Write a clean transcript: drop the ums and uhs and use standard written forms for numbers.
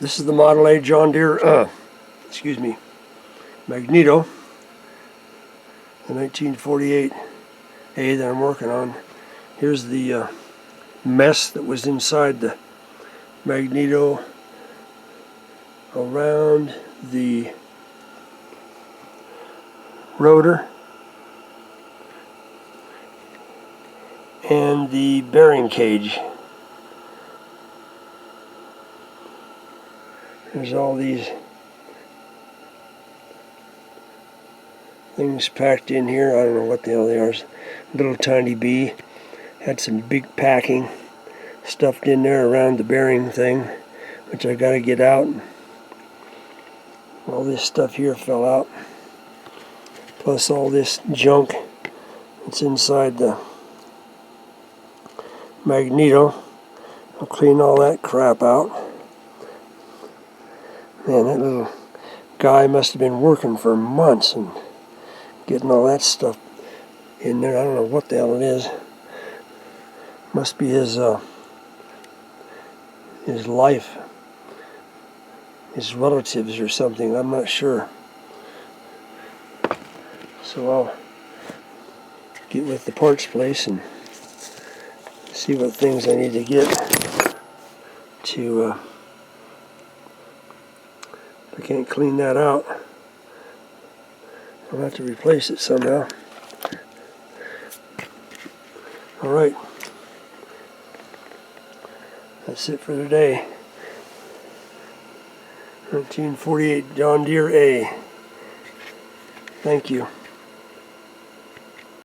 This is the Model A John Deere, magneto, the 1948A that I'm working on. Here's the mess that was inside the magneto around the rotor and the bearing cage. There's all these things packed in here. I don't know what the hell they are. Little tiny bee. Had some big packing stuffed in there around the bearing thing, which I gotta get out. All this stuff here fell out. Plus all this junk that's inside the magneto. I'll clean all that crap out. Man, that little guy must have been working for months and getting all that stuff in there. I don't know what the hell it is. Must be his life, his relatives or something. I'm not sure. So I'll get with the parts place and see what things I need to get to. If I can't clean that out, I'll have to replace it somehow. Alright. That's it for today. 1948 John Deere A. Thank you.